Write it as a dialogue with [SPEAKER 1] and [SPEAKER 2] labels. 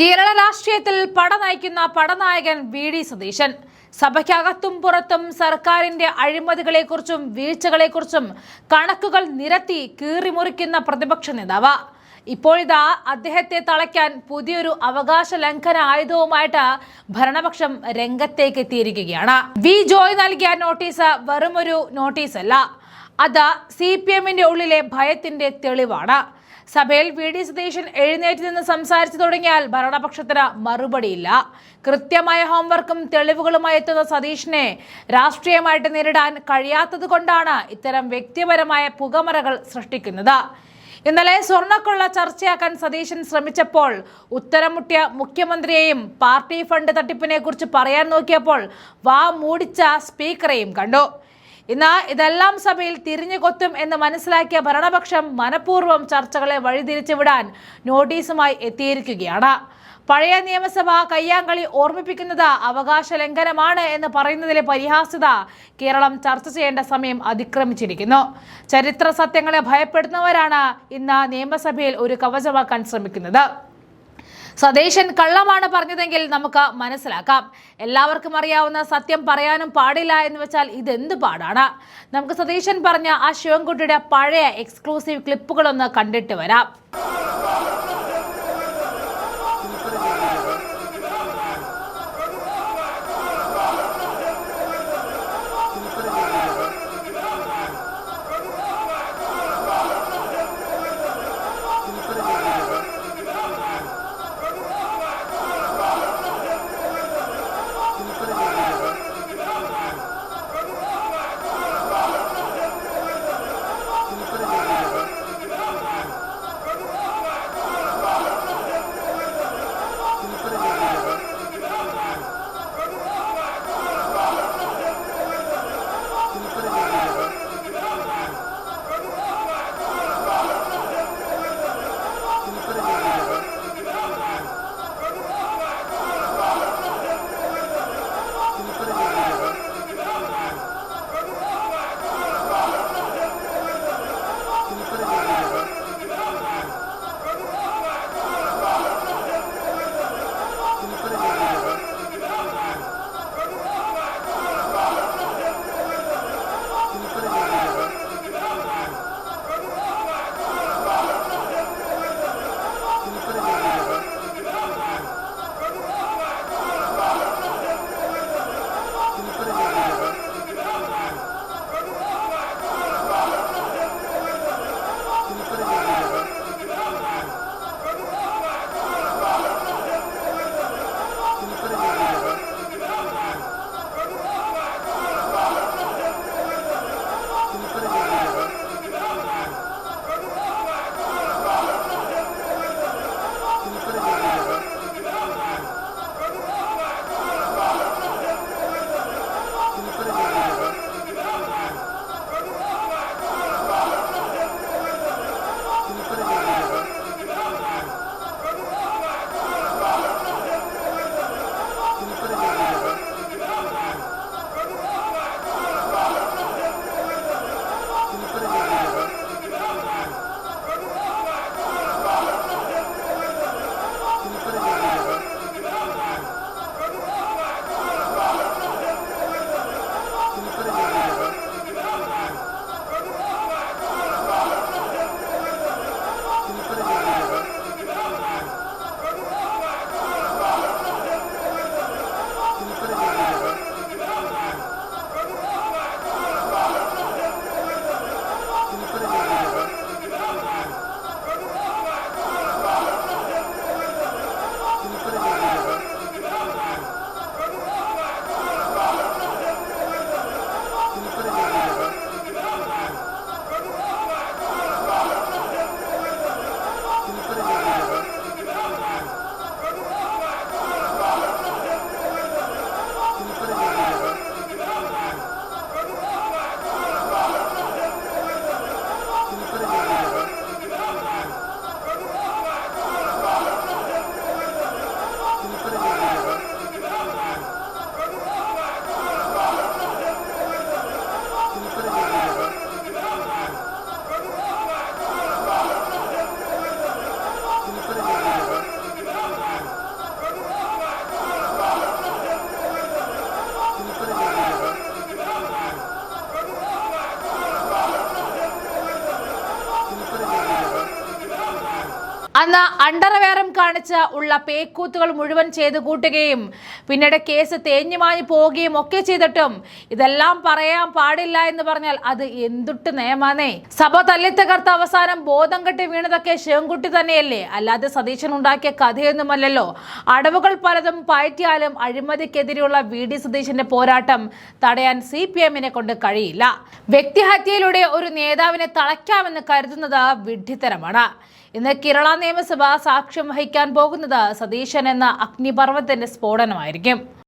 [SPEAKER 1] കേരള രാഷ്ട്രീയത്തിൽ പടനയിക്കുന്ന പടനായകൻ വി.ഡി. സതീശൻ. സഭയ്ക്കകത്തും പുറത്തും സർക്കാരിന്റെ അഴിമതികളെക്കുറിച്ചും വീഴ്ചകളെക്കുറിച്ചും കണക്കുകൾ നിരത്തി കീറിമുറിക്കുന്ന പ്രതിപക്ഷ നേതാവ്. ഇപ്പോഴിതാ അദ്ദേഹത്തെ തളയ്ക്കാൻ പുതിയൊരു അവകാശ ലംഘന ആയുധവുമായിട്ട് ഭരണപക്ഷം രംഗത്തേക്ക് എത്തിയിരിക്കുകയാണ്. വി ജോയ് നൽകിയ നോട്ടീസ് വെറുമൊരു നോട്ടീസല്ല, അത് CPM-ന്റെ ഉള്ളിലെ ഭയത്തിന്റെ തെളിവാണ്. സഭയിൽ വി.ഡി. സതീശൻ എഴുന്നേറ്റ് നിന്ന് സംസാരിച്ചു തുടങ്ങിയാൽ ഭരണപക്ഷത്തിന് മറുപടിയില്ല. കൃത്യമായ ഹോംവർക്കും തെളിവുകളുമായി എത്തുന്ന സതീശനെ രാഷ്ട്രീയമായിട്ട് നേരിടാൻ കഴിയാത്തത് കൊണ്ടാണ് ഇത്തരം വ്യക്തിപരമായ പുകമറകൾ സൃഷ്ടിക്കുന്നത്. ഇന്നലെ സ്വർണ്ണക്കൊള്ള ചർച്ചയാക്കാൻ സതീശൻ ശ്രമിച്ചപ്പോൾ ഉത്തരം മുട്ടിയ മുഖ്യമന്ത്രിയെയും പാർട്ടി ഫണ്ട് തട്ടിപ്പിനെ കുറിച്ച് പറയാൻ നോക്കിയപ്പോൾ വാ മൂടിച്ച സ്പീക്കറെയും കണ്ടു. ഇന്ന് ഇതെല്ലാം സഭയിൽ തിരിഞ്ഞു കൊത്തും എന്ന് മനസ്സിലാക്കിയ ഭരണപക്ഷം മനഃപൂർവ്വം ചർച്ചകളെ വഴിതിരിച്ചു വിടാൻ നോട്ടീസുമായി എത്തിയിരിക്കുകയാണ്. പഴയ നിയമസഭ കയ്യാങ്കളി ഓർമ്മിപ്പിക്കുന്നത് അവകാശ ലംഘനമാണ് എന്ന് പറയുന്നതിലെ പരിഹാസ്യത കേരളം ചർച്ച ചെയ്യേണ്ട സമയം അതിക്രമിച്ചിരിക്കുന്നു. ചരിത്ര സത്യങ്ങളെ ഭയപ്പെടുന്നവരാണ് ഇന്ന് നിയമസഭയിൽ ഒരു കവചമാക്കാൻ ശ്രമിക്കുന്നത്. സതീശൻ കള്ളമാണ് പറഞ്ഞതെങ്കിൽ നമുക്ക് മനസ്സിലാക്കാം. എല്ലാവർക്കും അറിയാവുന്ന സത്യം പറയാനും പാടില്ല എന്ന് വെച്ചാൽ ഇതെന്ത് പാടാണ്. നമുക്ക് സതീശൻ പറഞ്ഞ ആ ശിവൻകുട്ടിയുടെ പഴയ എക്സ്ക്ലൂസീവ് ക്ലിപ്പുകളൊന്ന് കണ്ടിട്ട് വരാം. അന്ന് അണ്ടർവെയറും കാണിച്ച് ഉള്ള പേക്കൂത്തുകൾ മുഴുവൻ ചെയ്തു കൂട്ടുകയും പിന്നീട് കേസ് തേഞ്ഞുമാഞ്ഞു പോവുകയും ഒക്കെ ചെയ്തിട്ടും ഇതെല്ലാം പറയാൻ പാടില്ല എന്ന് പറഞ്ഞാൽ അത് എന്തുട്ട് നിയമാനേ? സഭ തല്ലിത്തകർത്ത അവസാനം ബോധം കെട്ടി വീണതൊക്കെ ശിവൻകുട്ടി തന്നെയല്ലേ, അല്ലാതെ സതീശൻ ഉണ്ടാക്കിയ കഥയൊന്നുമല്ലല്ലോ. അടവുകൾ പലതും പയറ്റിയാലും അഴിമതിക്കെതിരെയുള്ള VD സതീശന്റെ പോരാട്ടം തടയാൻ CPM-നെ കൊണ്ട് കഴിയില്ല. വ്യക്തിഹത്യയിലൂടെ ഒരു നേതാവിനെ തളയ്ക്കാമെന്ന് കരുതുന്നത് വിഡ്ഢിത്തരമാണ്. ഇന്ന് കേരള നിയമസഭ സാക്ഷ്യം വഹിക്കാൻ പോകുന്നത് സതീശൻ എന്ന അഗ്നിപർവ്വതത്തിന്റെ സ്ഫോടനമായിരിക്കും.